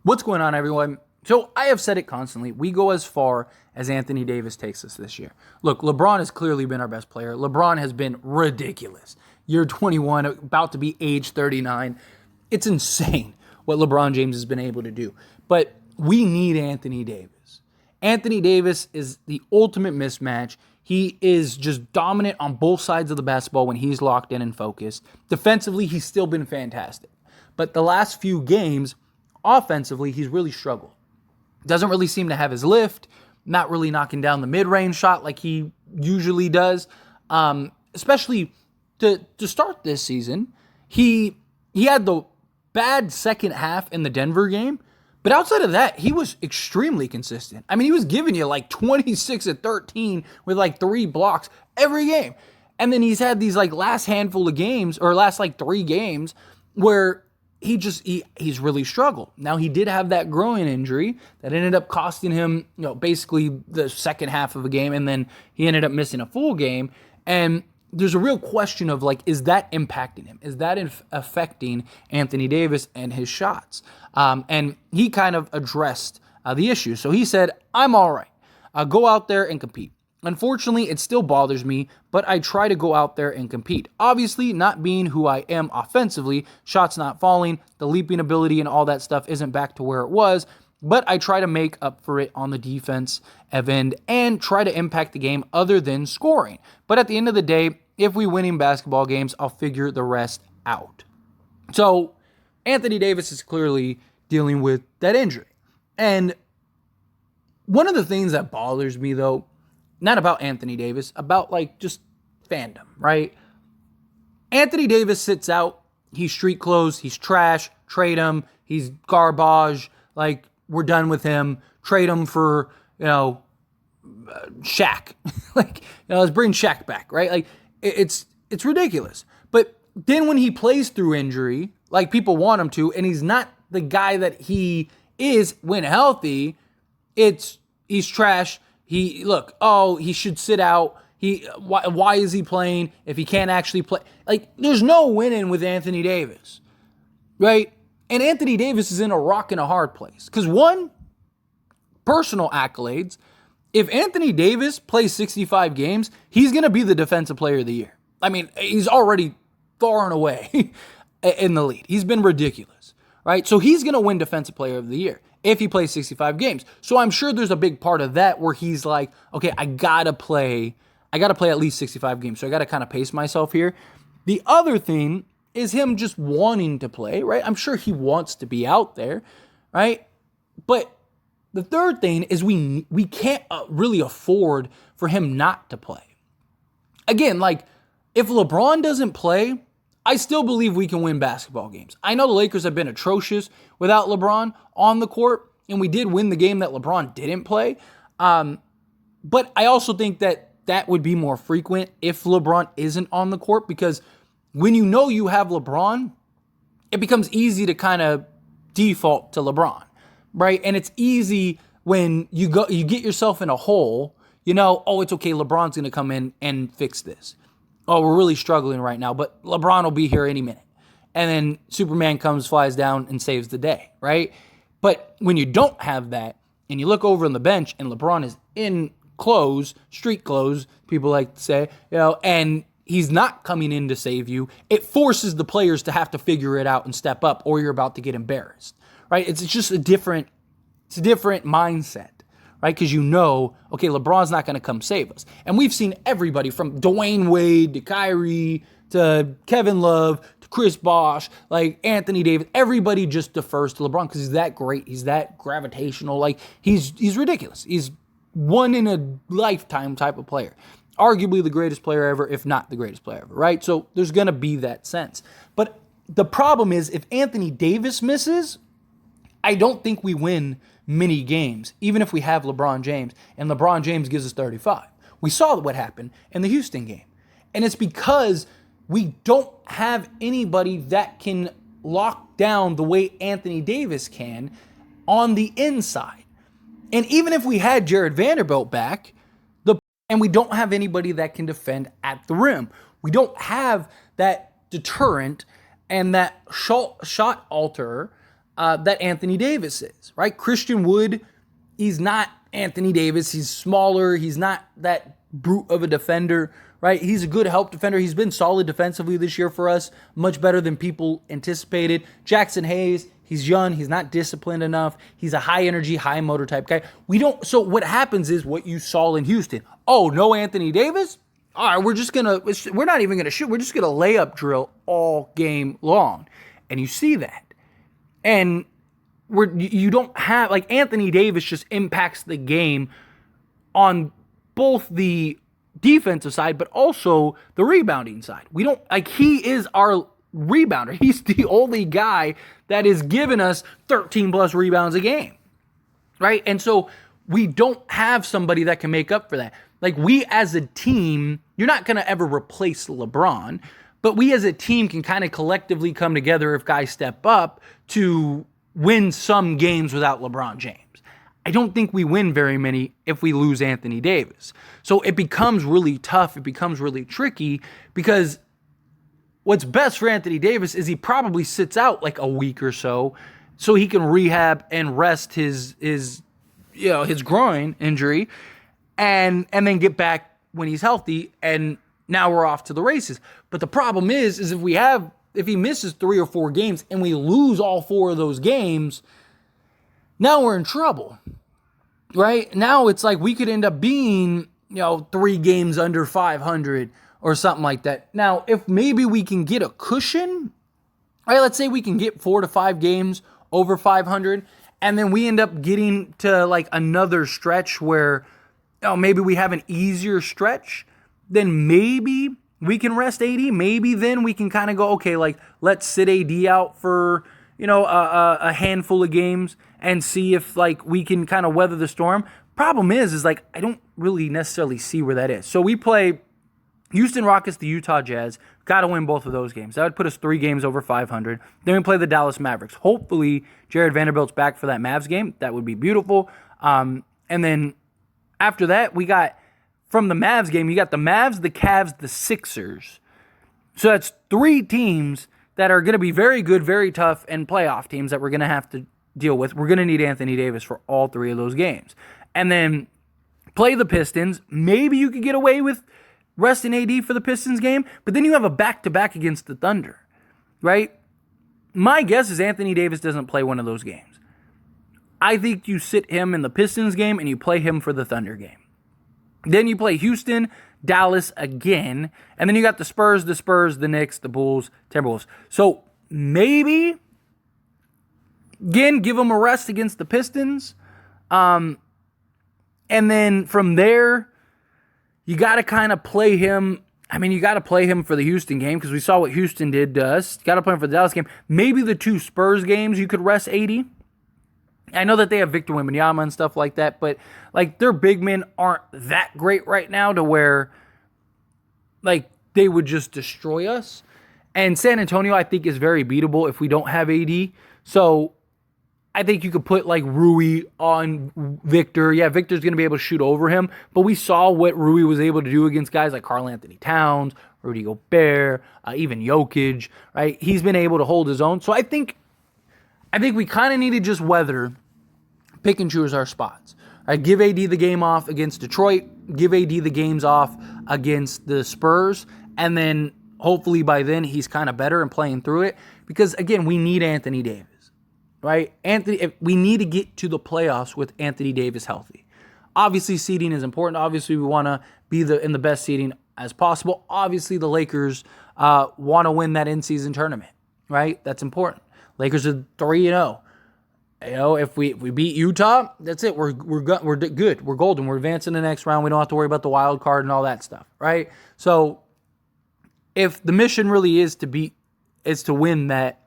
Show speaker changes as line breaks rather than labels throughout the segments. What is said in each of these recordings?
What's going on, everyone? So I have said it constantly. We go as far as Anthony Davis takes us this year. Look, LeBron has clearly been our best player. LeBron has been ridiculous. Year 21, about to be age 39. It's insane what LeBron James has been able to do. But we need Anthony Davis. Anthony Davis is the ultimate mismatch. He is just dominant on both sides of the basketball when he's locked in and focused. Defensively, he's still been fantastic. But the last few games, offensively, he's really struggled. Doesn't really seem to have his lift, not really knocking down the mid-range shot like he usually does. Especially to start this season, he had the bad second half in the Denver game, but outside of that, he was extremely consistent. I mean, he was giving you like 26 at 13 with like 3 blocks every game. And then he's had these like last handful of games or last like 3 games where he's really struggled. Now, he did have that groin injury that ended up costing him, basically the second half of a game, and then he ended up missing a full game. And there's a real question of like, is that impacting him? Is that affecting Anthony Davis and his shots? And he kind of addressed the issue. So he said, "I'm all right. Go out there and compete. Unfortunately, it still bothers me, but I try to go out there and compete. Obviously, not being who I am offensively, shots not falling, the leaping ability and all that stuff isn't back to where it was, but I try to make up for it on the defense end and try to impact the game other than scoring. But at the end of the day, if we win in basketball games, I'll figure the rest out." So Anthony Davis is clearly dealing with that injury. And one of the things that bothers me, though, not about Anthony Davis, about like just fandom, right? Anthony Davis sits out. He's street clothes. He's trash. Trade him. He's garbage. Like, we're done with him. Trade him for, Shaq. Let's bring Shaq back, right? Like, it's ridiculous. But then when he plays through injury, like people want him to, and he's not the guy that he is when healthy, he's trash. He should sit out. Why is he playing if he can't actually play? Like, there's no winning with Anthony Davis, right? And Anthony Davis is in a rock and a hard place. Because one, personal accolades. If Anthony Davis plays 65 games, he's going to be the defensive player of the year. I mean, he's already far and away in the lead. He's been ridiculous, right? So he's going to win defensive player of the year if he plays 65 games. So I'm sure there's a big part of that where he's like, okay, I got to play at least 65 games. So I got to kind of pace myself here. The other thing is him just wanting to play, right? I'm sure he wants to be out there, right? But the third thing is we can't really afford for him not to play. Again, like, if LeBron doesn't play, I still believe we can win basketball games. I know the Lakers have been atrocious without LeBron on the court, and we did win the game that LeBron didn't play. But I also think that would be more frequent if LeBron isn't on the court, because when you know you have LeBron, it becomes easy to kind of default to LeBron, right? And it's easy when you get yourself in a hole, it's okay, LeBron's going to come in and fix this. Oh, we're really struggling right now, but LeBron will be here any minute. And then Superman comes, flies down, and saves the day, right? But when you don't have that, and you look over on the bench, and LeBron is in clothes, street clothes, people like to say, and he's not coming in to save you, it forces the players to have to figure it out and step up, or you're about to get embarrassed, right? It's just a different mindset. Right? Because okay, LeBron's not going to come save us. And we've seen everybody from Dwayne Wade to Kyrie to Kevin Love to Chris Bosh, like Anthony Davis. Everybody just defers to LeBron because he's that great. He's that gravitational. Like, he's ridiculous. He's one in a lifetime type of player. Arguably the greatest player ever, if not the greatest player ever, right? So there's going to be that sense. But the problem is, if Anthony Davis misses, I don't think we win many games, even if we have LeBron James, and LeBron James gives us 35. We saw what happened in the Houston game. And it's because we don't have anybody that can lock down the way Anthony Davis can on the inside. And even if we had Jared Vanderbilt back, and we don't have anybody that can defend at the rim, we don't have that deterrent and that shot alterer that Anthony Davis is, right? Christian Wood, he's not Anthony Davis. He's smaller. He's not that brute of a defender, right? He's a good help defender. He's been solid defensively this year for us, much better than people anticipated. Jackson Hayes, he's young. He's not disciplined enough. He's a high energy, high motor type guy. So what happens is what you saw in Houston. Oh, no Anthony Davis? All right, we're not even going to shoot. We're just going to layup drill all game long. And you see that. And you don't have, like, Anthony Davis just impacts the game on both the defensive side, but also the rebounding side. He is our rebounder. He's the only guy that is giving us 13 plus rebounds a game, right? And so we don't have somebody that can make up for that. Like, we as a team, you're not going to ever replace LeBron, but we as a team can kind of collectively come together if guys step up to win some games without LeBron James. I don't think we win very many if we lose Anthony Davis. So it becomes really tough. It becomes really tricky because what's best for Anthony Davis is he probably sits out like a week or so he can rehab and rest his groin injury and then get back when he's healthy, and now we're off to the races. But the problem is if he misses 3 or 4 games and we lose all 4 of those games, now we're in trouble, right? Now it's like we could end up being, 3 games under 500 or something like that. Now, if maybe we can get a cushion, right? Let's say we can get 4 to 5 games over 500, and then we end up getting to like another stretch where, maybe we have an easier stretch, then maybe we can rest AD. Maybe then we can kind of go, okay, like, let's sit AD out for, a handful of games and see if, like, we can kind of weather the storm. Problem is like, I don't really necessarily see where that is. So we play Houston Rockets, the Utah Jazz. Got to win both of those games. That would put us 3 games over 500. Then we play the Dallas Mavericks. Hopefully, Jared Vanderbilt's back for that Mavs game. That would be beautiful. And then after that, we got, from the Mavs game, you got the Mavs, the Cavs, the Sixers. So that's 3 teams that are going to be very good, very tough, and playoff teams that we're going to have to deal with. We're going to need Anthony Davis for all 3 of those games. And then play the Pistons. Maybe you could get away with resting AD for the Pistons game, but then you have a back-to-back against the Thunder, right? My guess is Anthony Davis doesn't play one of those games. I think you sit him in the Pistons game and you play him for the Thunder game. Then you play Houston, Dallas again, and then you got the Spurs, the Knicks, the Bulls, Timberwolves. So maybe, again, give them a rest against the Pistons. And then from there, you got to kind of play him. I mean, you got to play him for the Houston game because we saw what Houston did to us. You got to play him for the Dallas game. Maybe the 2 Spurs games you could rest 80. I know that they have Victor Wembanyama and stuff like that, but like their big men aren't that great right now to where like they would just destroy us. And San Antonio, I think, is very beatable if we don't have AD. So I think you could put like Rui on Victor. Yeah, Victor's going to be able to shoot over him, but we saw what Rui was able to do against guys like Karl Anthony Towns, Rudy Gobert, even Jokic, right? He's been able to hold his own. So I think we kind of need to just pick and choose our spots. All right, give AD the game off against Detroit, give AD the games off against the Spurs, and then hopefully by then he's kind of better and playing through it. Because again, we need Anthony Davis, right? We need to get to the playoffs with Anthony Davis healthy. Obviously, seeding is important. Obviously, we want to be in the best seeding as possible. Obviously, the Lakers want to win that in-season tournament, right? That's important. Lakers are 3-0. If we beat Utah, that's it. We're good. We're golden. We're advancing to the next round. We don't have to worry about the wild card and all that stuff, right? So if the mission really is to win that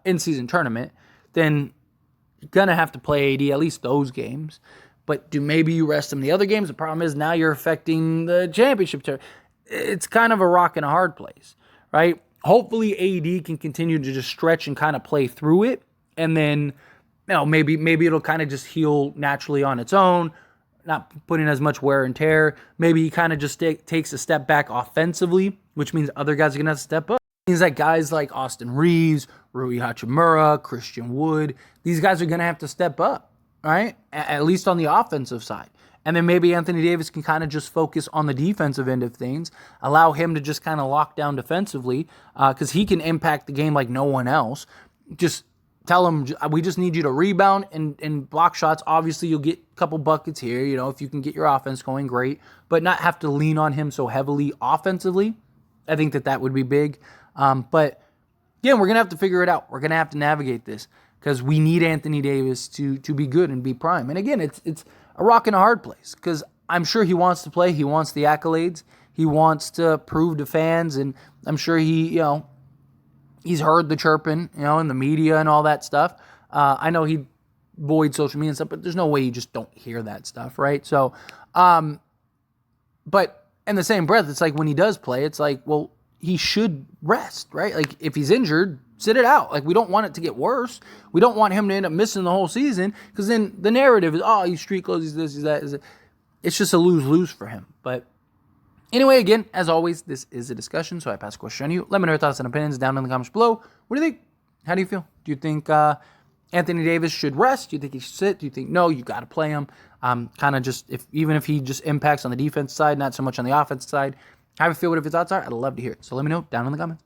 in-season tournament, then you're gonna have to play AD at least those games. But maybe you rest him the other games? The problem is now you're affecting the championship tournament. It's kind of a rock and a hard place, right? Hopefully AD can continue to just stretch and kind of play through it, and then maybe it'll kind of just heal naturally on its own, not putting as much wear and tear. Maybe he kind of just takes a step back offensively, which means other guys are going to have to step up. It means that guys like Austin Reeves, Rui Hachimura, Christian Wood. These guys are going to have to step up, right? At least on the offensive side. And then maybe Anthony Davis can kind of just focus on the defensive end of things, allow him to just kind of lock down defensively because he can impact the game like no one else. Just tell him, we just need you to rebound and block shots. Obviously, you'll get a couple buckets here, if you can get your offense going, great. But not have to lean on him so heavily offensively. I think that would be big. But, again, we're going to have to figure it out. We're going to have to navigate this because we need Anthony Davis to be good and be prime. And, again, it's a rock and a hard place because I'm sure he wants to play. He wants the accolades. He wants to prove to fans, and I'm sure he's heard the chirping, in the media and all that stuff. I know he avoids social media and stuff, but there's no way you just don't hear that stuff, right? So, but in the same breath, it's like when he does play, it's like, well, he should rest, right? Like if he's injured, sit it out. Like we don't want it to get worse. We don't want him to end up missing the whole season because then the narrative is, oh, he's street clothes, he's this, he's that. It's just a lose-lose for him. But anyway, again, as always, this is a discussion, so I pass the question on you. Let me know your thoughts and opinions down in the comments below. What do you think? How do you feel? Do you think Anthony Davis should rest? Do you think he should sit? Do you think, no, you got to play him? Kind of just, even if he just impacts on the defense side, not so much on the offense side. How do you feel? What if your thoughts are? I'd love to hear it. So let me know down in the comments.